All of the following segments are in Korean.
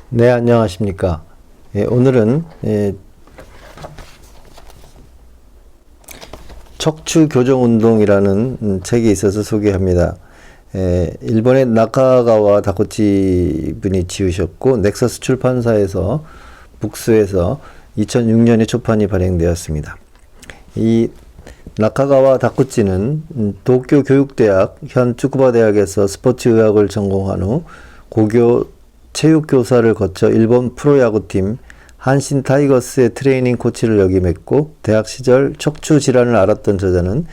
네, 안녕하십니까. 오늘은 척추교정운동이라는 책이 있어서 소개합니다. 일본의 나카가와 다코치 분이 지으셨고 넥서스 출판사에서 북스에서 2006년에 초판이 발행되었습니다. 이 나카가와 다코치는 도쿄 교육대학 현 츠쿠바 대학에서 스포츠의학을 전공한 후 고교 체육교사를 거쳐 일본 프로야구팀 한신 타이거스의 트레이닝 코치를 역임했고 대학 시절 척추 질환을 앓았던 저자는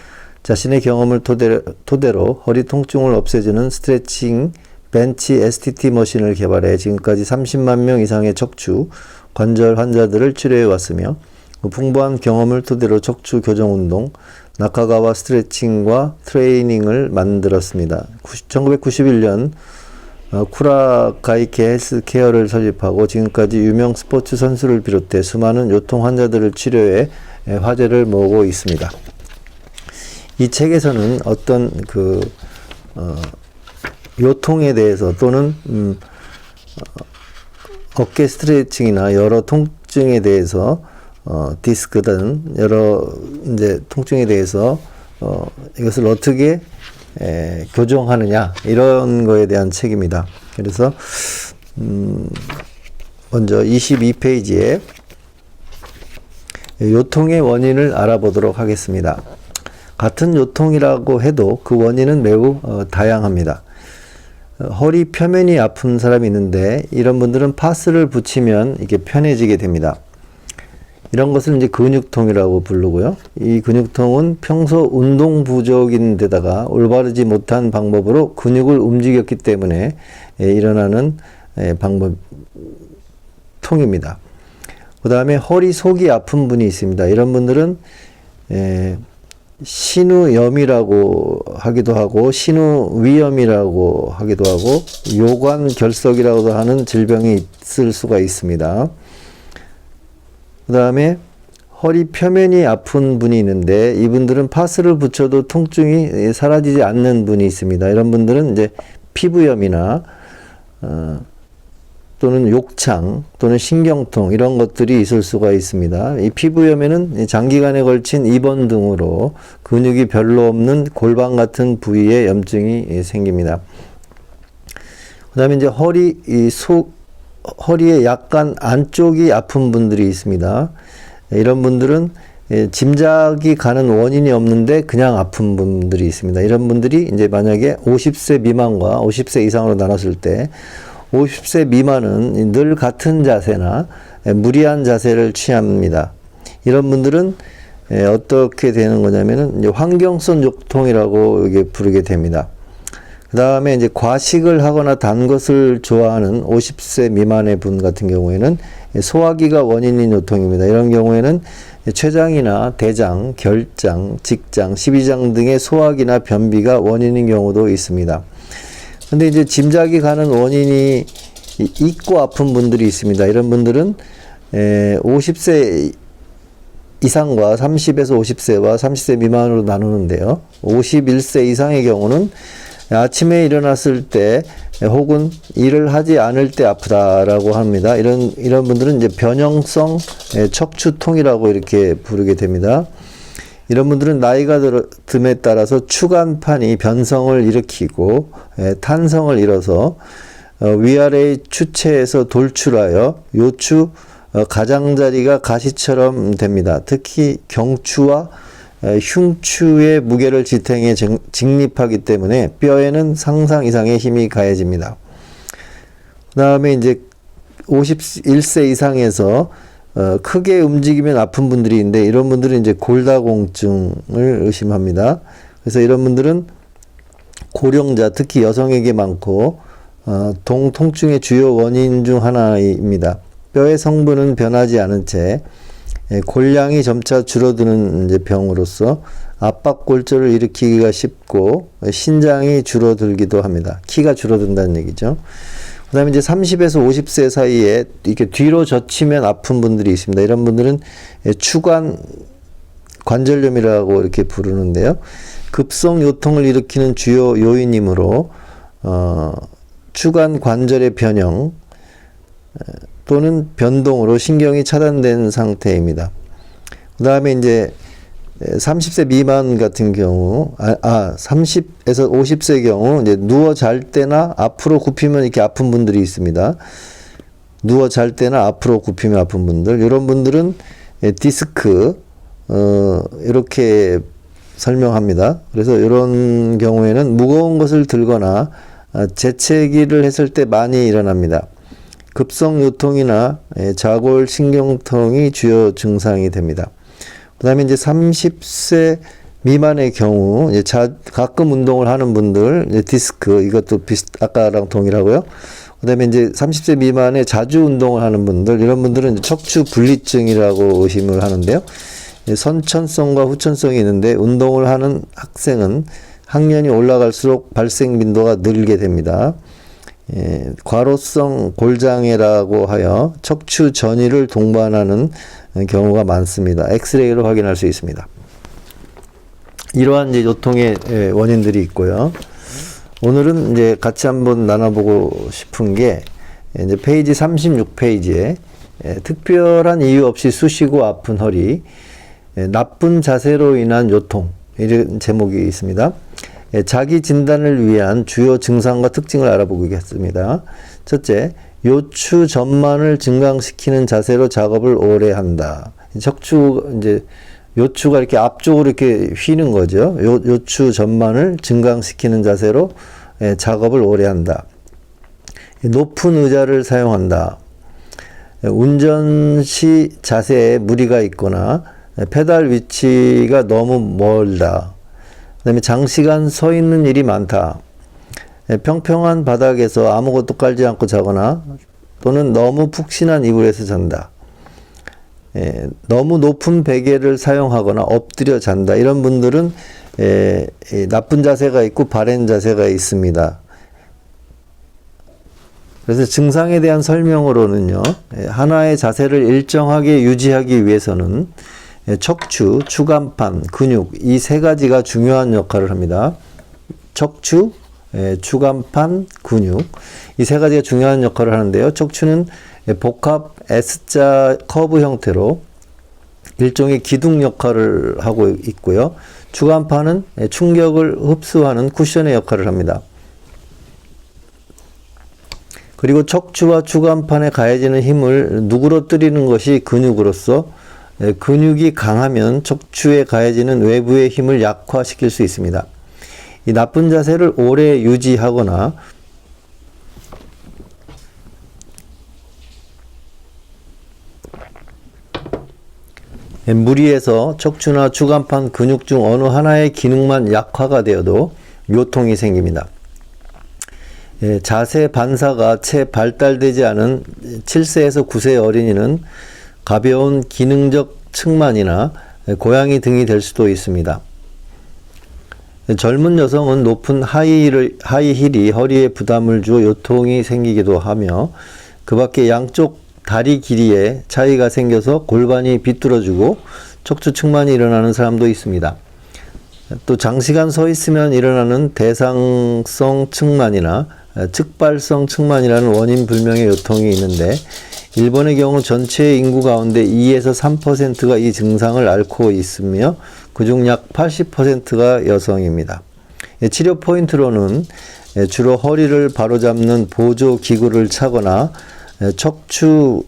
자신의 경험을 토대로 허리 통증을 없애주는 스트레칭 벤치 STT 머신을 개발해 지금까지 30만 명 이상의 척추 관절 환자들을 치료해 왔으며 풍부한 경험을 토대로 척추 교정 운동 나카가와 스트레칭과 트레이닝을 만들었습니다. 1991년 쿠라가이케 헬스케어를 설립하고 지금까지 유명 스포츠 선수를 비롯해 수많은 요통 환자들을 치료해 화제를 모으고 있습니다. 이 책에서는 어떤 요통에 대해서 또는 어깨 스트레칭이나 여러 통증에 대해서 디스크 등 여러 이제 통증에 대해서 이것을 어떻게 교정하느냐 이런 거에 대한 책입니다. 그래서 먼저 22페이지에 요통의 원인을 알아보도록 하겠습니다. 같은 요통이라고 해도 그 원인은 매우 다양합니다. 허리 표면이 아픈 사람이 있는데 이런 분들은 파스를 붙이면 이게 편해지게 됩니다. 이런 것을 이제 근육통이라고 부르고요. 이 근육통은 평소 운동 부족인 데다가 올바르지 못한 방법으로 근육을 움직였기 때문에 일어나는 통입니다. 그 다음에 허리 속이 아픈 분이 있습니다. 이런 분들은 신우염이라고 하기도 하고 신우위염이라고 하기도 하고 요관결석이라고도 하는 질병이 있을 수가 있습니다. 그 다음에 허리 표면이 아픈 분이 있는데 이분들은 파스를 붙여도 통증이 사라지지 않는 분이 있습니다. 이런 분들은 이제 피부염이나 또는 욕창 또는 신경통 이런 것들이 있을 수가 있습니다. 이 피부염에는 장기간에 걸친 입원 등으로 근육이 별로 없는 골반 같은 부위에 염증이 생깁니다. 그 다음에 이제 허리에 약간 안쪽이 아픈 분들이 있습니다. 이런 분들은 짐작이 가는 원인이 없는데 그냥 아픈 분들이 있습니다. 이런 분들이 이제 만약에 50세 미만과 50세 이상으로 나눴을 때 50세 미만은 늘 같은 자세나 무리한 자세를 취합니다. 이런 분들은 어떻게 되는 거냐면은 이제 환경성 요통이라고 이게 부르게 됩니다. 그 다음에 이제 과식을 하거나 단 것을 좋아하는 50세 미만의 분 같은 경우에는 소화기가 원인인 요통입니다. 이런 경우에는 췌장이나 대장, 결장, 직장, 십이장 등의 소화기나 변비가 원인인 경우도 있습니다. 근데 이제 짐작이 가는 원인이 있고 아픈 분들이 있습니다. 이런 분들은 50세 이상과 30에서 50세와 30세 미만으로 나누는데요. 51세 이상의 경우는 아침에 일어났을 때 혹은 일을 하지 않을 때 아프다라고 합니다. 이런 분들은 이제 변형성 척추통이라고 이렇게 부르게 됩니다. 이런 분들은 나이가 듦에 따라서 추간판이 변성을 일으키고 탄성을 잃어서 위아래의 추체에서 돌출하여 요추 가장자리가 가시처럼 됩니다. 특히 경추와 흉추의 무게를 지탱해 직립하기 때문에 뼈에는 상상 이상의 힘이 가해집니다. 그 다음에 이제 51세 이상에서 크게 움직이면 아픈 분들이 있는데 이런 분들은 이제 골다공증을 의심합니다. 그래서 이런 분들은 고령자, 특히 여성에게 많고 통증의 주요 원인 중 하나입니다. 뼈의 성분은 변하지 않은 채 골량이 점차 줄어드는 이제 병으로서 압박골절을 일으키기가 쉽고 신장이 줄어들기도 합니다. 키가 줄어든다는 얘기죠. 그 다음에 이제 30에서 50세 사이에 이렇게 뒤로 젖히면 아픈 분들이 있습니다. 이런 분들은 추관 관절염이라고 이렇게 부르는데요. 급성 요통을 일으키는 주요 요인이므로 추간 관절의 변형, 또는 변동으로 신경이 차단된 상태입니다. 그 다음에 이제 30세 미만 같은 경우, 30에서 50세 경우, 이제 누워 잘 때나 앞으로 굽히면 이렇게 아픈 분들이 있습니다. 누워 잘 때나 앞으로 굽히면 아픈 분들, 이런 분들은 디스크, 이렇게 설명합니다. 그래서 이런 경우에는 무거운 것을 들거나 재채기를 했을 때 많이 일어납니다. 급성 요통이나 자골 신경통이 주요 증상이 됩니다. 그 다음에 이제 30세 미만의 경우, 이제 가끔 운동을 하는 분들, 이제 디스크, 이것도 아까랑 동일하고요. 그 다음에 이제 30세 미만의 자주 운동을 하는 분들, 이런 분들은 척추 분리증이라고 의심을 하는데요. 선천성과 후천성이 있는데, 운동을 하는 학생은 학년이 올라갈수록 발생 빈도가 늘게 됩니다. 과로성 골장애라고 하여 척추 전이를 동반하는 경우가 많습니다. 엑스레이로 확인할 수 있습니다. 이러한 이제 요통의 원인들이 있고요. 오늘은 이제 같이 한번 나눠보고 싶은 게 이제 페이지 36페이지에 특별한 이유 없이 쑤시고 아픈 허리, 나쁜 자세로 인한 요통, 이런 제목이 있습니다. 자기 진단을 위한 주요 증상과 특징을 알아보겠습니다. 첫째, 요추 전만을 증강시키는 자세로 작업을 오래 한다. 척추, 이제, 요추가 이렇게 앞쪽으로 이렇게 휘는 거죠. 요추 전만을 증강시키는 자세로 작업을 오래 한다. 높은 의자를 사용한다. 운전 시 자세에 무리가 있거나 페달 위치가 너무 멀다. 그 다음에 장시간 서 있는 일이 많다. 평평한 바닥에서 아무것도 깔지 않고 자거나 또는 너무 푹신한 이불에서 잔다. 너무 높은 베개를 사용하거나 엎드려 잔다. 이런 분들은 나쁜 자세가 있고 바른 자세가 있습니다. 그래서 증상에 대한 설명으로는요, 하나의 자세를 일정하게 유지하기 위해서는 척추, 추간판, 근육, 이 세 가지가 중요한 역할을 합니다. 척추, 추간판, 근육, 이 세 가지가 중요한 역할을 하는데요. 척추는 복합 S자 커브 형태로 일종의 기둥 역할을 하고 있고요. 추간판은 충격을 흡수하는 쿠션의 역할을 합니다. 그리고 척추와 추간판에 가해지는 힘을 누그러뜨리는 것이 근육으로서, 근육이 강하면 척추에 가해지는 외부의 힘을 약화시킬 수 있습니다. 이 나쁜 자세를 오래 유지하거나 무리해서 척추나 추간판 근육 중 어느 하나의 기능만 약화가 되어도 요통이 생깁니다. 자세 반사가 채 발달되지 않은 7세에서 9세 어린이는 가벼운 기능적 측만이나 고양이 등이 될 수도 있습니다. 젊은 여성은 높은 하이힐이 허리에 부담을 주어 요통이 생기기도 하며, 그 밖에 양쪽 다리 길이에 차이가 생겨서 골반이 비뚤어지고 척추 측만이 일어나는 사람도 있습니다. 또 장시간 서 있으면 일어나는 대상성 측만이나 측발성 측만이라는 원인 불명의 요통이 있는데, 일본의 경우 전체 인구 가운데 2에서 3%가 이 증상을 앓고 있으며 그중 약 80%가 여성입니다. 치료 포인트로는 주로 허리를 바로잡는 보조 기구를 차거나 척추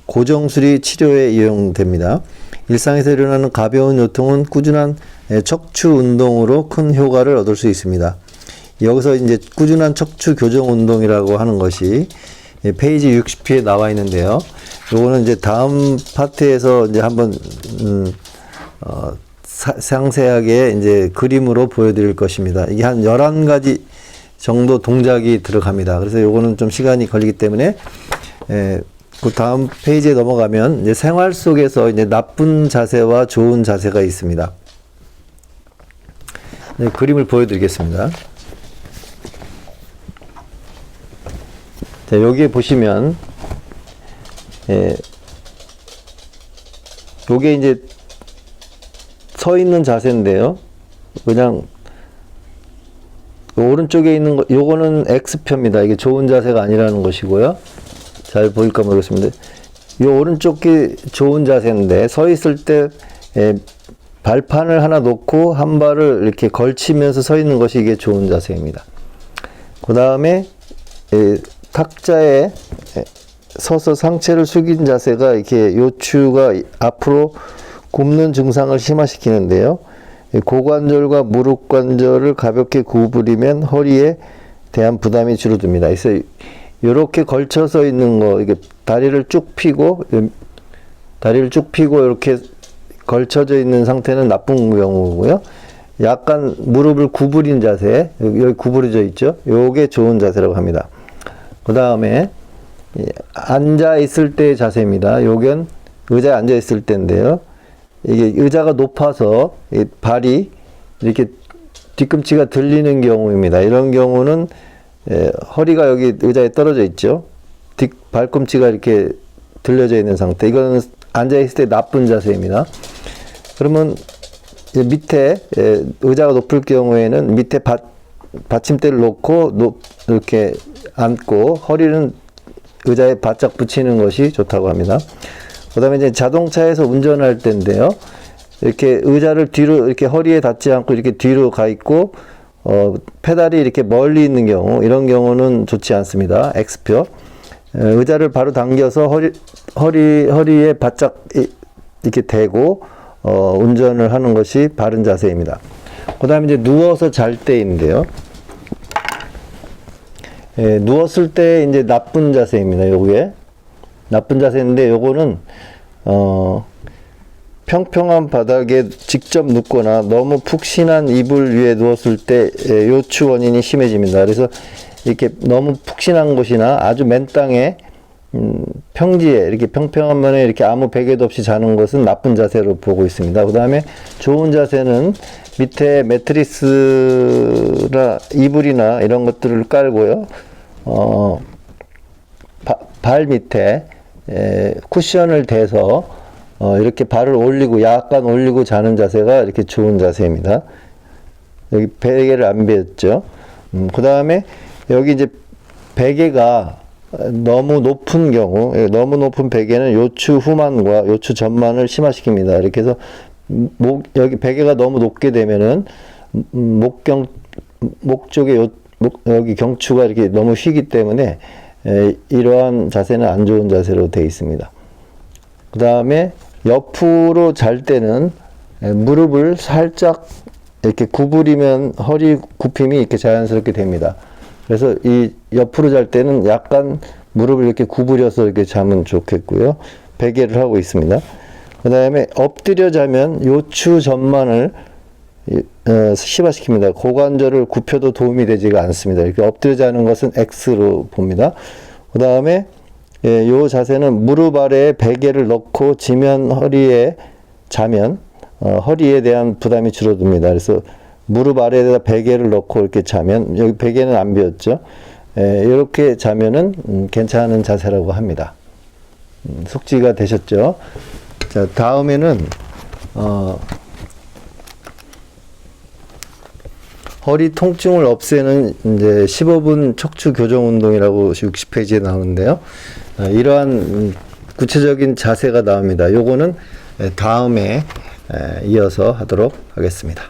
고정술이 치료에 이용됩니다. 일상에서 일어나는 가벼운 요통은 꾸준한 척추 운동으로 큰 효과를 얻을 수 있습니다. 여기서 이제 꾸준한 척추 교정 운동이라고 하는 것이 페이지 60회에 나와 있는데요. 요거는 이제 다음 파트에서 이제 한번 상세하게 이제 그림으로 보여드릴 것입니다. 이게 한 11가지 정도 동작이 들어갑니다. 그래서 요거는 좀 시간이 걸리기 때문에 그 다음 페이지에 넘어가면 이제 생활 속에서 이제 나쁜 자세와 좋은 자세가 있습니다. 네, 그림을 보여드리겠습니다. 자, 여기에 보시면 요게 이제 서 있는 자세인데요. 그냥 오른쪽에 있는 거, 요거는 X표입니다. 이게 좋은 자세가 아니라는 것이고요. 잘 보일까 모르겠습니다. 이 오른쪽이 좋은 자세인데 서 있을 때 발판을 하나 놓고 한 발을 이렇게 걸치면서 서 있는 것이 이게 좋은 자세입니다. 그 다음에 탁자에 서서 상체를 숙인 자세가 이렇게 요추가 앞으로 굽는 증상을 심화시키는데요. 고관절과 무릎 관절을 가볍게 구부리면 허리에 대한 부담이 줄어듭니다. 그래서 이렇게 걸쳐서 있는 거, 이게 다리를 쭉 펴고 이렇게 걸쳐져 있는 상태는 나쁜 경우고요. 약간 무릎을 구부린 자세, 여기 구부러져 있죠. 요게 좋은 자세라고 합니다. 그 다음에 앉아 있을 때의 자세입니다. 요건 의자에 앉아 있을 때인데요. 이게 의자가 높아서 발이 이렇게 뒤꿈치가 들리는 경우입니다. 이런 경우는 허리가 여기 의자에 떨어져 있죠. 발꿈치가 이렇게 들려져 있는 상태. 이거는 앉아 있을 때 나쁜 자세입니다. 그러면 밑에 의자가 높을 경우에는 밑에 받침대를 놓고 이렇게 앉고 허리는 의자에 바짝 붙이는 것이 좋다고 합니다. 그 다음에 이제 자동차에서 운전할 때인데요. 이렇게 의자를 뒤로 이렇게 허리에 닿지 않고 이렇게 뒤로 가 있고 페달이 이렇게 멀리 있는 경우, 이런 경우는 좋지 않습니다. X표. 의자를 바로 당겨서 허리에 바짝 이렇게 대고 운전을 하는 것이 바른 자세입니다. 그 다음에 이제 누워서 잘 때인데요. 누웠을 때 이제 나쁜 자세입니다. 요게 나쁜 자세인데, 요거는 평평한 바닥에 직접 눕거나 너무 푹신한 이불 위에 누웠을 때 요추 원인이 심해집니다. 그래서 이렇게 너무 푹신한 곳이나 아주 맨 땅에 평지에 이렇게 평평한 면에 이렇게 아무 베개도 없이 자는 것은 나쁜 자세로 보고 있습니다. 그 다음에 좋은 자세는 밑에 매트리스나 이불이나 이런 것들을 깔고요. 발 밑에 쿠션을 대서 이렇게 발을 올리고 약간 올리고 자는 자세가 이렇게 좋은 자세입니다. 여기 베개를 안 베었죠. 그 다음에 여기 이제 베개가 너무 높은 경우, 너무 높은 베개는 요추 후만과 요추 전만을 심화시킵니다. 이렇게 해서 여기 베개가 너무 높게 되면은 목 쪽에 여기 경추가 이렇게 너무 휘기 때문에 이러한 자세는 안 좋은 자세로 되어 있습니다. 그 다음에 옆으로 잘 때는 무릎을 살짝 이렇게 구부리면 허리 굽힘이 이렇게 자연스럽게 됩니다. 그래서 이 옆으로 잘 때는 약간 무릎을 이렇게 구부려서 이렇게 자면 좋겠고요. 베개를 하고 있습니다. 그 다음에 엎드려 자면 요추 전만을 심화시킵니다. 고관절을 굽혀도 도움이 되지가 않습니다. 이렇게 엎드려 자는 것은 X로 봅니다. 그 다음에 요 자세는 무릎 아래에 베개를 넣고 지면 허리에 자면 허리에 대한 부담이 줄어듭니다. 그래서 무릎 아래에다 베개를 넣고 이렇게 자면, 여기 베개는 안 비었죠. 이렇게 자면은 괜찮은 자세라고 합니다. 숙지가 되셨죠? 자, 다음에는 허리 통증을 없애는 이제 15분 척추 교정 운동이라고 60페이지에 나오는데요. 이러한 구체적인 자세가 나옵니다. 요거는 다음에 이어서 하도록 하겠습니다.